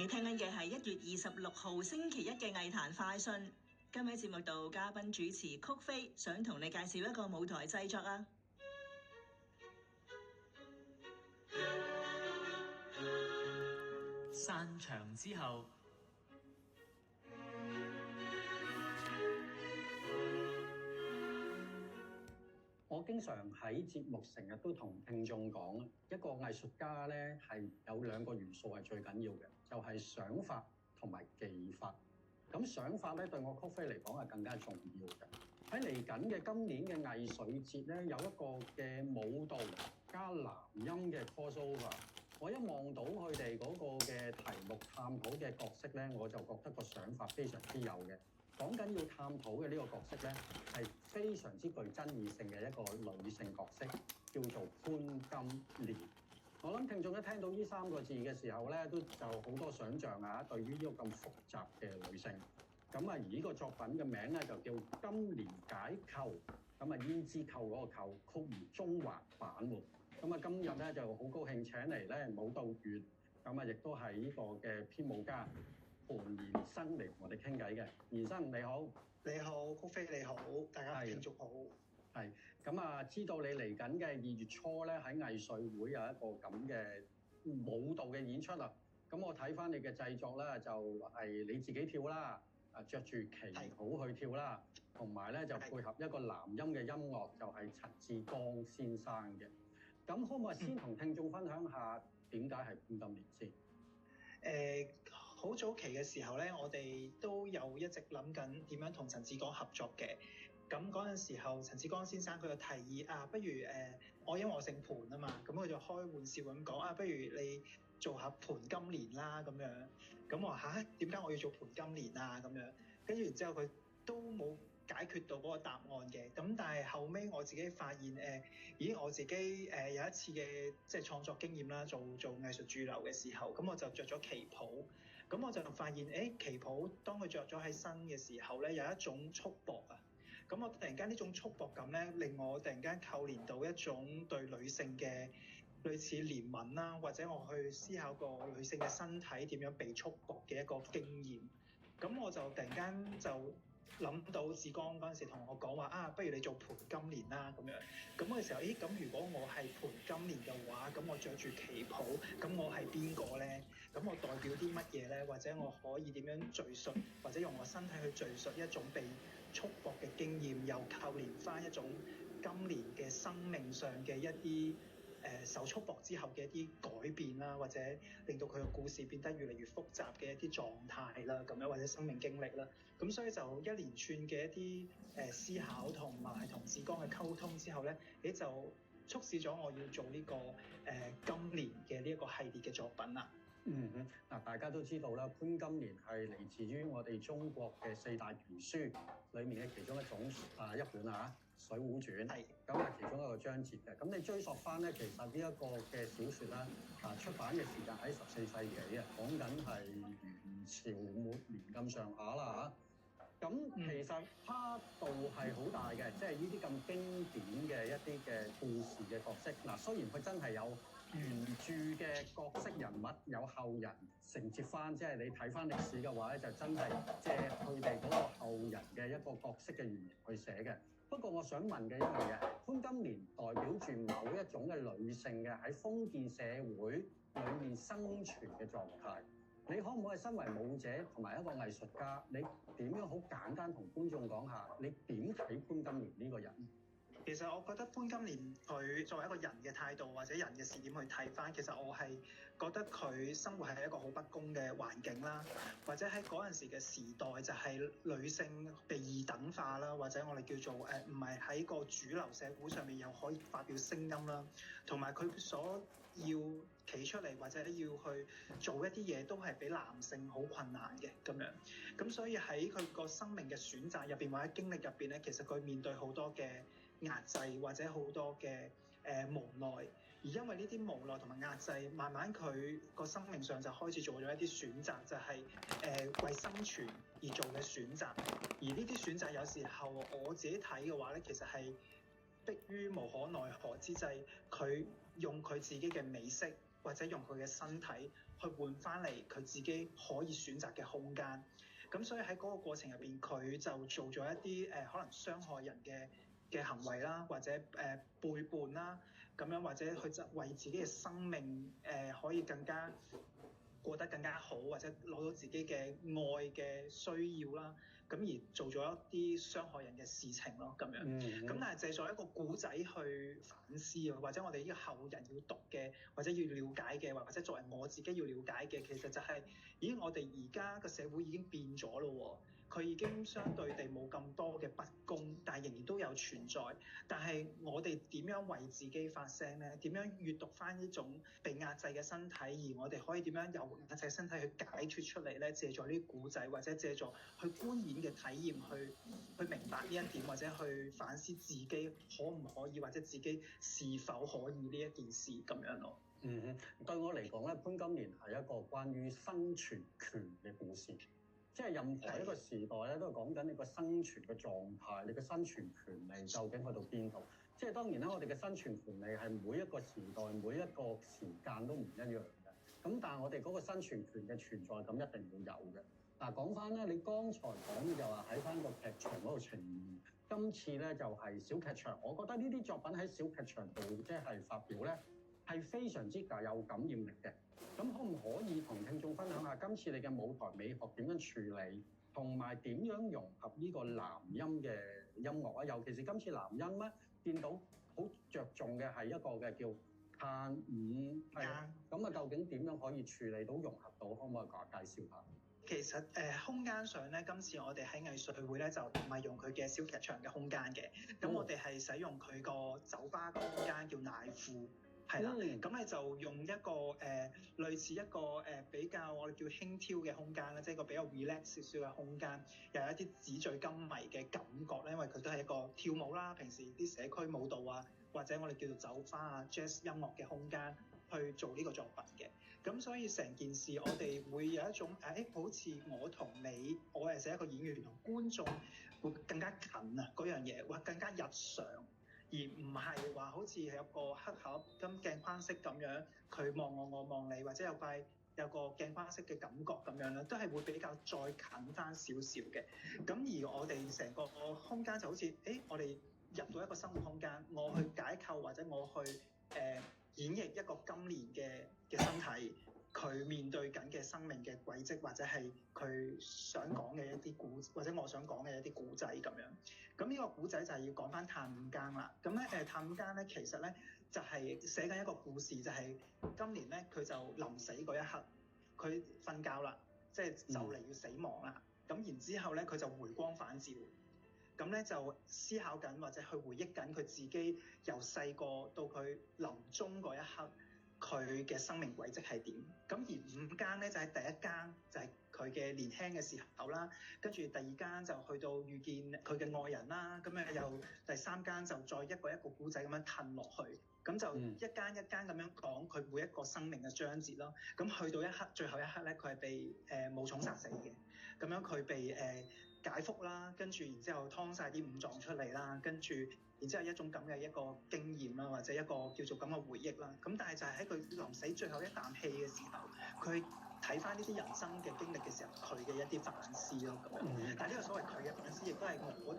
你聽緊嘅係1月26號星期一嘅藝壇快訊。今日節目度嘉賓主持曲飛想同你介紹一個舞台製作啊。散場之後，我經常喺節目成日都同聽眾講，一個藝術家咧係有兩個元素係最緊要嘅，就係想法同埋技法。咁想法咧對我曲飛嚟講係更加重要嘅。喺嚟緊嘅今年嘅藝術節咧，有一個嘅舞蹈加男音嘅 crossover。我一望到佢哋嗰個嘅題目探討嘅角色咧，我就覺得個想法非常之有嘅。講緊要探討嘅呢個角色咧，係非常之具爭議性嘅一個女性角色，叫做潘金蓮。我諗聽眾一聽到呢3個字嘅時候咧，都就好多想像啊，對於呢個咁複雜嘅女性。咁啊，而呢個作品嘅名咧就叫金蓮解構。咁啊，胭脂扣嗰個扣，曲如中華版喎。咁啊，今日咧就好高興請嚟咧舞蹈員，咁啊亦都係呢個嘅編舞家盤延伸嚟同我哋傾偈嘅。延伸你好。你好，曲飛你好，大家聽眾好。係咁啊，知道你嚟緊嘅2月初咧喺藝穗會有一個咁嘅舞蹈嘅演出啦。咁我睇翻你嘅製作咧，就係你自己跳啦，着住旗袍去跳啦，同埋咧就配合一個男音嘅音樂，就係陳志剛先生嘅。咁可唔可以先同聽眾分享下點解係潘金蓮先？好早期嘅時候咧，我哋都有一直諗緊點樣同陳志剛合作嘅。咁嗰陣時候，陳志剛先生佢就提議不如因為我姓盤啊嘛，咁佢就開玩笑咁講不如你做下盤金蓮啦咁樣。咁我話點解我要做盤金蓮啊咁樣？跟住然之後佢都冇解決到嗰個答案嘅。咁但係後尾我自己發現我自己有一次嘅即係創作經驗啦，做藝術駐留嘅時候，咁我就着咗旗袍。咁我就發現旗袍當佢着咗喺身嘅時候咧，有一種束縛啊。咁我突然間呢種束縛感咧，令我突然間扣連到一種對女性嘅類似憐憫啦，或者我去思考個女性嘅身體點樣被束縛嘅一個經驗。咁我就突然間就諗到志剛嗰陣時同我講話不如你做盤金蓮啦咁樣。咁嘅時候，咁如果我係盤金蓮嘅話，咁我着住旗袍，咁我係邊個咧？咁我代表啲乜嘢咧？或者我可以點樣敘述，或者用我身體去敘述一種被束縛嘅經驗，又扣連翻一種金蓮嘅生命上嘅一啲受束縛之後嘅一啲改變啦，或者令到佢嘅故事變得越嚟越複雜嘅一啲狀態啦，咁樣或者生命經歷啦。咁所以就一連串嘅一啲思考同埋同志剛嘅溝通之後咧，就促使咗我要做呢個金蓮嘅呢一個系列嘅作品啦。嗱，大家都知道啦，潘金蓮係嚟自於我哋中國嘅4大奇書裡面嘅其中一本《水滸傳》。係。咁啊，其中一個章節嘅。咁你追溯翻咧，其實呢一個嘅小説啦，出版嘅時間喺14世紀啊，講緊係元朝末年咁上下啦嚇。咁其實跨度係好大嘅，即係呢啲咁經典嘅一啲嘅故事嘅角色。嗱，雖然佢真係有原著嘅角色人物，有後人承接翻，即係你睇翻歷史嘅話咧，就真係借佢哋嗰個後人嘅一個角色嘅原型去寫嘅。不過我想問嘅一樣嘢係，潘金蓮代表住某一種嘅女性嘅喺封建社會裡面生存嘅狀態。你可唔可以身為舞者同埋一個藝術家，你點樣好簡單同觀眾講下，你點睇潘金蓮呢個人？其實我覺得潘金蓮佢作為一個人嘅態度或者人嘅視點去睇返，其實我係覺得佢生活係一個好不公嘅環境啦，或者喺嗰陣時嘅時代就係女性被二等化啦，或者我哋叫做唔係喺個主流社會上面又可以發表聲音啦，同埋佢所要企出嚟或者要去做一啲嘢都係俾男性好困難嘅咁樣。咁所以喺佢個生命嘅選擇入邊或者經歷入邊咧，其實佢面對好多嘅壓制或者好多嘅無奈，而因為呢啲無奈同埋壓制，慢慢佢個生命上就開始做咗一啲選擇，就係為生存而做嘅選擇。而呢啲選擇有時候我自己睇嘅話咧，其實係迫於無可奈何之際，佢用佢自己嘅美色或者用佢嘅身體去換翻嚟佢自己可以選擇嘅空間。咁所以喺嗰個過程入邊，佢就做咗一啲可能傷害人嘅行為啦，或者背叛啦，咁樣或者佢就為自己嘅生命可以更加過得更加好，或者攞到自己嘅愛嘅需要啦，咁而做咗一啲傷害人嘅事情咯，咁樣。咁但係借助一個古仔去反思啊，或者我哋呢個後人要讀嘅，或者要了解嘅，或者作為我自己要了解嘅，其實就係，咦，我哋而家個社會已經變咗咯喎。佢已經相對地冇咁多嘅不公，但係仍然都有存在。但係我哋點樣為自己發聲呢？點樣閲讀翻呢種被壓制嘅身體，而我哋可以點樣由壓制身體去解脫出嚟呢？借助呢啲古仔，或者借助去觀演嘅體驗去明白呢一點，或者去反思自己可唔可以，或者自己是否可以呢一件事咁樣咯。對我嚟講咧，潘金蓮係一個關於生存權嘅故事。即係任何一個時代咧，都係講緊你個生存嘅狀態，你嘅生存權利究竟去到邊度？即係當然啦，我哋嘅生存權利係每一個時代、每一個時間都唔一樣嘅。咁但係我哋嗰個生存權嘅存在感一定會有嘅。嗱，講翻咧，你剛才講就話喺翻個劇場嗰度呈現，今次咧就係小劇場。我覺得呢啲作品喺小劇場度即係發表咧，係非常之具有感染力嘅。咁可唔可以同聽眾分享下今次你嘅舞台美學點樣處理，同埋點樣融合呢個男音嘅音樂啊？尤其是今次男音咧，見到好着重嘅係一個嘅叫嘆五，係咁啊，究竟點樣可以處理到融合到？可唔可以介紹下？其實空間上咧，今次我哋喺藝術會咧就唔係用佢嘅小劇場嘅空間嘅，咁我哋係使用佢個酒吧嘅空間叫奶庫。係啦，咁咧就用一個類似一個比較我哋叫輕佻嘅空間啦，即係一個比較 relax 少少嘅空間，又有一啲紙醉金迷嘅感覺咧，因為佢都係一個跳舞啦，平時啲社區舞蹈啊，或者我哋叫做酒吧啊、jazz 音樂嘅空間去做呢個作品嘅。咁所以成件事我哋會有一種好似我同你，我係寫一個演員同觀眾會更加近啊嗰樣嘢，會更加日常。而唔係話好似係有個黑盒咁鏡框式咁樣，佢望我，我望你，或者有個鏡框式嘅感覺咁樣啦，都係會比較再近翻少少嘅。咁而我哋成個空間就好似，我哋入到一個生活空間，我去解構或者我去演繹一個今年嘅身體。佢面對緊嘅生命嘅軌跡，或者係佢想講嘅一啲故，或者我想講嘅一啲故仔咁樣。咁呢個故仔就係要講翻嘆五更啦。咁咧嘆五更咧，其實咧就係寫緊一個故事，就係今年咧佢就臨死嗰一刻，佢瞓覺啦，即係就嚟要死亡啦。咁然之後咧，佢就回光返照，咁咧就思考緊或者去回憶緊佢自己由細個到佢臨終嗰一刻。佢嘅生命軌跡係點？咁而五更咧就係第一更，就係佢嘅年輕嘅時候啦。跟住第二更就去到遇見佢嘅愛人啦。咁樣又第三更就再一個一個故仔咁樣褪落去。咁就一更一更咁樣講佢每一個生命嘅章節咯。咁去到一刻，最後一刻咧，佢係被武松殺死嘅。咁樣佢被解腹啦，跟住然之後劏晒啲五臟出嚟啦，跟住。然之後一種咁嘅一個經驗啦，或者一個叫做咁嘅回憶啦。咁但係就係喺佢臨死最後一啖氣嘅時候，佢睇翻呢啲人生嘅經歷嘅時候，佢嘅一啲反思咯咁樣。但係呢個所謂佢嘅反思，亦都係我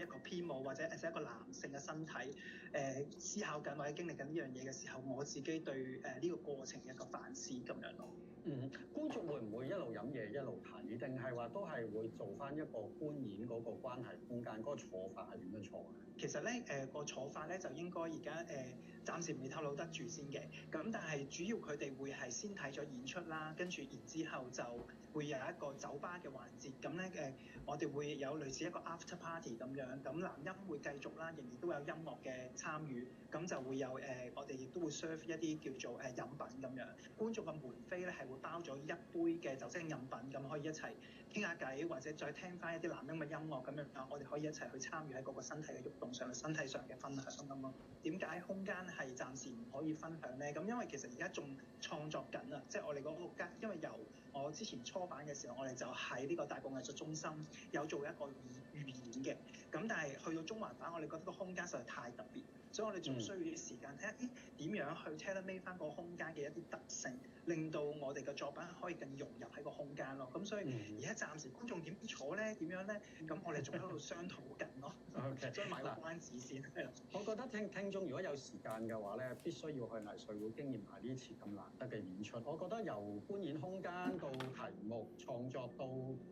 一個編舞或者一個男性嘅身體思考緊或者經歷緊呢樣嘢嘅時候，我自己對呢個過程嘅一個反思咁樣咯。觀眾會唔會一路飲嘢一路睇，定係話都係會做翻一個觀演嗰個關係空間嗰個坐法係點樣坐？其實咧個坐法咧就應該而家暫時未透露得住先嘅，咁但係主要佢哋會係先睇咗演出啦，跟住然之後就會有一個酒吧嘅環節，咁咧我哋會有類似一個 after party 咁樣，咁男音會繼續啦，仍然都有音樂嘅參與，咁就會有我哋亦都會 serve 一啲叫做飲品咁樣，觀眾嘅門飛咧係會包咗一杯嘅酒精飲品，咁可以一齊齊傾下偈，或者再聽翻一啲男音嘅音樂咁樣，我哋可以一齊去參與喺嗰個身體嘅喐動上、身體上嘅分享咁咯。點解空間係暫時唔可以分享咧？咁因為其實而家仲創作緊啊，即係我哋嗰個間，因為由我之前初版嘅時候，我哋就喺呢個大埔藝術中心有做一個預演嘅。咁但係去到中環版，我哋覺得個空間實在太特別，所以我哋仲需要啲時間睇下，點樣去 tailor-made 翻個空間嘅一啲特性，令到我哋嘅作品可以更融入喺個空間咯。咁所以而家暫時觀眾點坐咧，點樣咧？咁我哋仲喺度商討緊咯。OK，所以賣個關子先。我覺得聽眾如果有時間嘅話咧，必須要去藝術會經驗埋呢次咁難得嘅演出。我覺得由觀演空間到題目創作到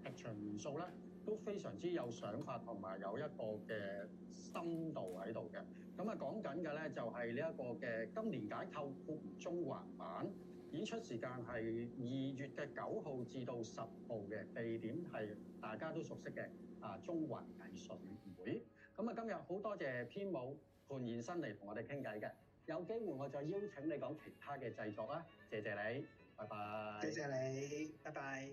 劇場元素咧，都非常之有想法同埋有一個嘅深度喺度嘅。咁啊講緊嘅咧就係呢一個嘅今年解構括中環版，演出時間係2月嘅9號至到10號嘅，地點係大家都熟悉嘅中環藝術會。咁啊今日好多謝編舞盤延伸嚟同我哋傾偈嘅，有機會我再邀請你講其他嘅製作啦，謝謝你，拜拜。謝謝你，拜拜。